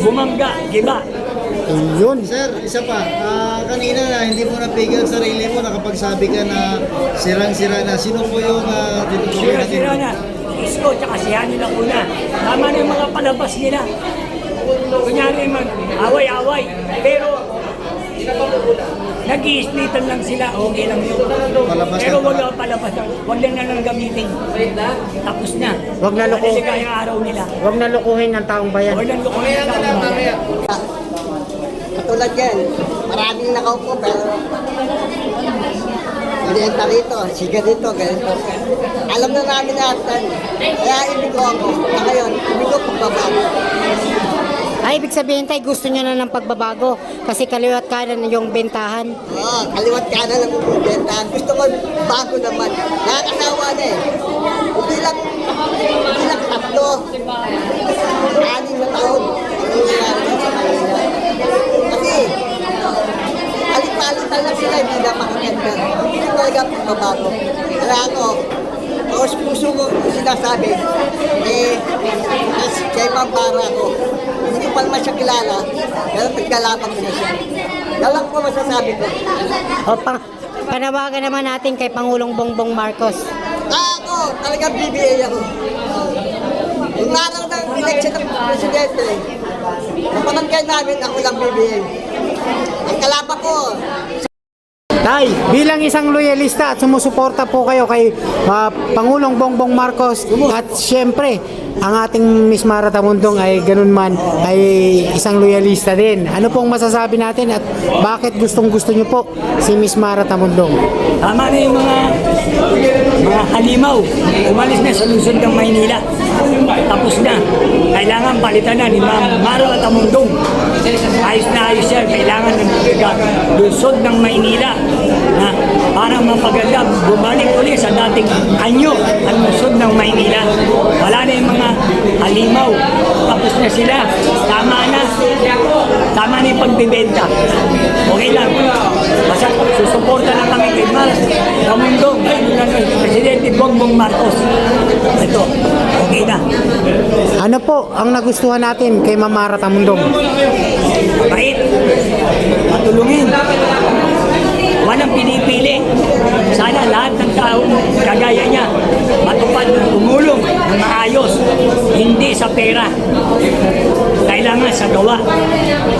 bumangga, giba. Yun. Sir, isa pa. Kanina na hindi mo napigil ang sarili mo, nakapagsabi ka na sirang-sira na. Sino po yung tinutukoy natin? Sira na. Isko, tsaka si Hani Lacuna. Tama na yung mga palabas nila. Kunyari mag-away-away. Pero, nag-i-splitan lang sila, okay lang yun. Palabas Pero lang wag pala. na palabas lang. Huwag lang na lang gamitin. Tapos na. Wag na loko. Kasi kaya araw nila. Huwag na lukuhin ng taong bayan. Huwag lang lukuhin na lang. Katulad yan, maraming nakaupo pero ganito rito, siga dito, ganito. Alam na namin lahat yan. Kaya ibig ko ako, na ngayon, ibig ko pagbabago. Ay, ibig sabihin tayo, gusto nyo na ng pagbabago kasi kaliwat kanan yung bentahan. Oo, kaliwat kanan ang bubentahan. Gusto ko bago naman. Nakakasawa na eh. Hindi lang 3, 6 na taon. Ang nangyayari sa Manila. Kasi, palit-palitan lang sila, hindi na makikita. Hindi na talaga pagbabago. Kaya ako, tapos puso ko sinasabi, kay Pampara ko, hindi ko pa naman siya kilala, pero pagkalaban ko na siya. Dalang ko masasabi ko. O, panawagan naman natin kay Pangulong Bongbong Marcos. Ako, talagang BBA ako. Yung araw ng election ng presidente, napamagkay namin, ako lang BBA. Ang kalaban ko, Tay, bilang isang loyalista at sumusuporta po kayo kay Pangulong Bongbong Marcos at siyempre ang ating Miss Mara Tamundong ay ganun man ay isang loyalista din. Ano pong masasabi natin at bakit gustong-gusto nyo po si Miss Mara Tamundong? Tama na yung mga halimaw. Umalis na sa lungsod ng Maynila. Tapos na. Kailangan palitan na ni Ma'am Mara Tamundong. Ayos na ayos yan. Kailangan ng lungsod ng Maynila na para mapaganda, bumalik ulit sa dating anyo ang lungsod ng Maynila. Wala na yung mga halimaw. Tapos na sila. Tama na. Tama na yung pagbibenta. Okay lang. Basta susuporta lang kami kay Mara Tamundong. Presidente Bongbong Marcos. Ito. Okay na. Ano po ang nagustuhan natin kay Ma'am Mara Tamundong? Mabait. Matulungin. Walang pinipili. Sana lahat ng tao kagaya niya matupad ng tumulong ng maayos, hindi sa pera. Kailangan sa gawa.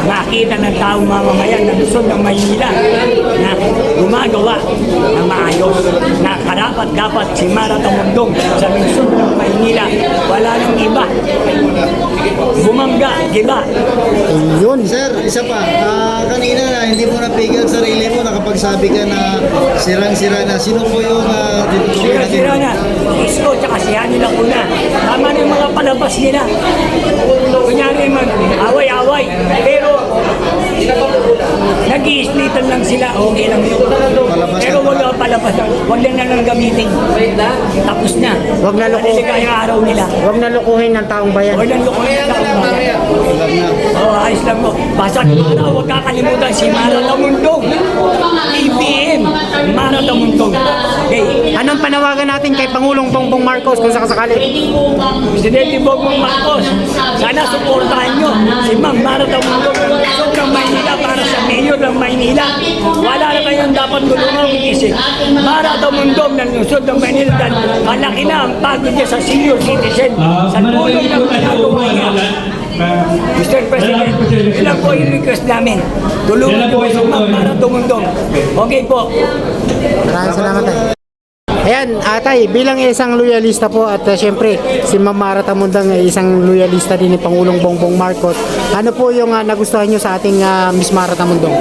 Makita ng taong mamamayan ng lungsod ng Maynila na gumagawa ng maayos. Na dapat si Mara Tamundong sa lungsod ng Maynila. Wala nang iba. Bumangga, giba. Yun. Sir, isa pa. Kanina na hindi mo napigil ang sarili mo, nakapagsabi ka na sirang-sira na. Sino po yung tinutukoy natin? Sira na. Isko, tsaka si Hani Lacuna. Tama na yung mga palabas nila. Kunyari mag-away-away. Pero, nag-i-splitan lang sila, okay lang yun. Palabas Pero lang wag pala. na palabas lang. Huwag lang na lang gamitin. Tapos na. Wag na loko. Kasi kaya araw nila. Huwag na lukuhin ng taong bayan. Huwag lang lukuhin na lang. Alam na. Oo, ayos lang mo. Basta huwag kakalimutan si Mara Tamundong. EPM, Mara Tamundong. Okay. Anong panawagan natin kay Pangulong Bongbong Marcos kung sakasakali? Presidente Bongbong Marcos, sana suportahan nyo si Ma'am Mara Tamundong ng lungsod ng Maynila para sa mayor ng Maynila. Wala na kayong dapat tulungan isip. Mara Tamundong ng lungsod ng Maynila dahil malaki na ang pagod niya sa senior citizen sa tulong ng ginagawa niya. Mr. President, ilan po yung request namin? Tulungan niyo si Ma'am Mara Tamundong. Okay po. Maraming salamat tayo. Ayan, atay, bilang isang loyalista po at syempre si Ma'am Mara Tamundong ay isang loyalista din ni Pangulong Bongbong Marcos. Ano po yung nagustuhan nyo sa ating Miss Mara Tamundong?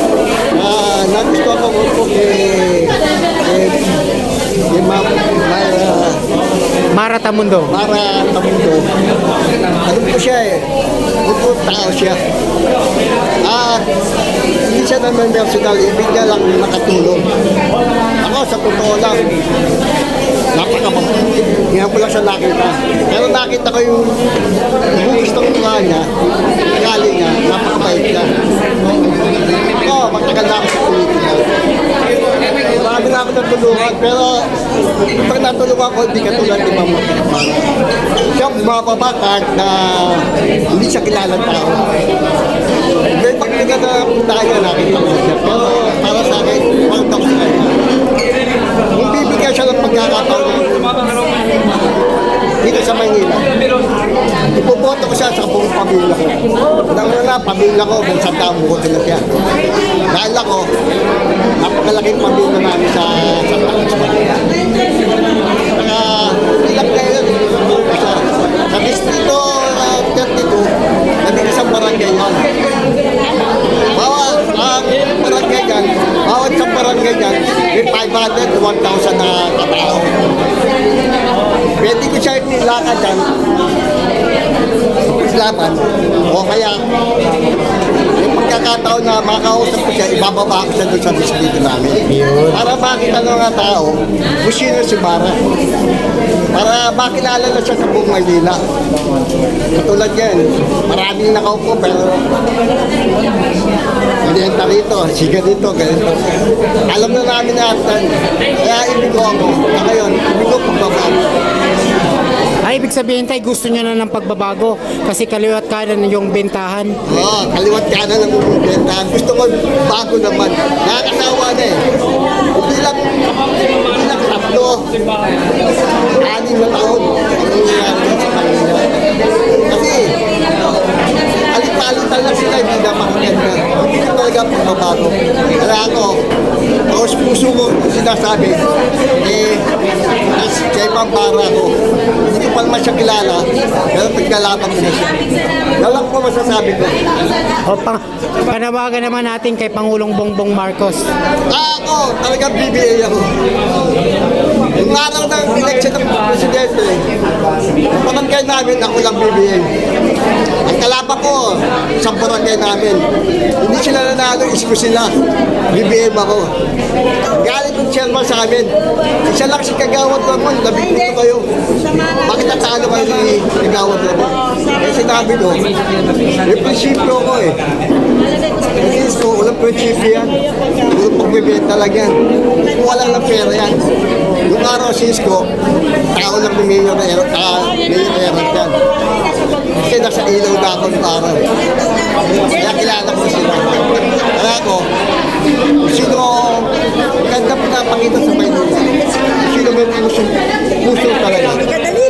nagustuhan ko po kay Mara Tamundong. Mara Tamundong. Ano po siya eh, buong tao siya. Hindi siya naman personal, ibig niya lang makatulong. Ako sa totoo lang, napakabuti. Hindi ko lang siya nakita. Pero nakita ko yung bugis ng mukha niya, akali niya, napakabait niya. Ako, matagal na ako sa politika. Marami na ako natulungan, pero pag natulungan ko, hindi katulad ni Mama. Siya bumababa kahit na hindi siya kilalang tao. napunta kanya, nakita ko na siya. Pero para sa akin, wag ako sa kanya. Kung bibigyan siya ng pagkakataon dito sa Maynila, ipoboto ko siya sa buong pamilya ko. Unang-una, pamilya ko, kung saan taong bukoto na siya. Dahil ako, napakalaking pamilya namin sa Talas. Saka, ilang ngayon, sa distrito 32, nandito isang barangay yan. Bawat ang barangay yan, bawat sa barangay yan, may 500 to 1,000 na katao. Pwede ko siya nilakad dyan, islaman, o kaya yung pagkakataon na makausap ko siya, ibababa ko siya doon sa distrito namin. Para makita ng mga tao kung sino si Bara. Para makilala na siya sa buong Maynila. Katulad yan, maraming nakaupo pero hindi rito, siga dito, ganito. Alam na namin natin. Kaya ibig ko ako. Ngayon, ibig ko pagbabago. Ay, ibig sabihin tayo, gusto nyo na ng pagbabago kasi kaliwat kanan yung bentahan. Oo, kaliwat kanan ang bumibenta. Gusto ko bago naman. Nakakasawa na eh. Bilang tatlo, 6 na taon ang nangyayari sa kanila. Kasi, alit-alitan lang sila, hindi na makaganda. Hindi ko talaga pagbabago. Kaya ako, taos puso ko sinasabi, kaya ibang para ako. Hindi ko pa naman siya kilala, pero pagkalaban ko na siya. Yan lang po masasabi ko. O, panawagan naman natin kay Pangulong Bongbong Marcos. Ako, talagang BBA ako. Yung araw ng election ng presidente, yung barangay namin, ako lang BBA. Ang kalaban ko, sa barangay namin, hindi sila nanalo, isko sila. BBA ako. Galing yung chairman sa amin, isa lang si Kagawad naman, labing dito kayo. Bakit natalo kayo ni Kagawad naman? Kaya sinabi ko, may prinsipyo ko eh. Kasi isko, walang prinsipyo yan. Puro pagbibenta lang yan. Kung wala ng pera yan. Yung araw si Isko, tao lang ni Mayor Erot yan. Kasi nasa ilaw na ako ng araw. Kaya kilala ko sila. Kaya ako, sino ganda pinapakita sa Maynila. Sino may puso talaga.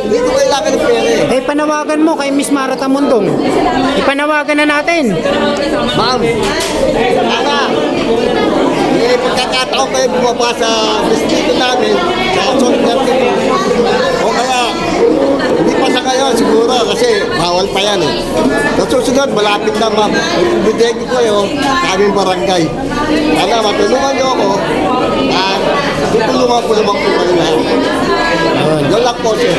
Hindi ko kailangan ng pera eh. Eh, panawagan mo kay Miss Mara Tamundong. Ipanawagan na natin. Ma'am, pagkakataon kayo bumaba sa distrito namin, sa Quezon 32. O kaya, hindi pa sa ngayon siguro kasi bawal pa yan eh. Sa susunod, malapit na ma'am. Ibigay ko kayo sa aming barangay. Sana matulungan niyo ako at tutulungan ko naman po kayo lahat. Yun lang po siya.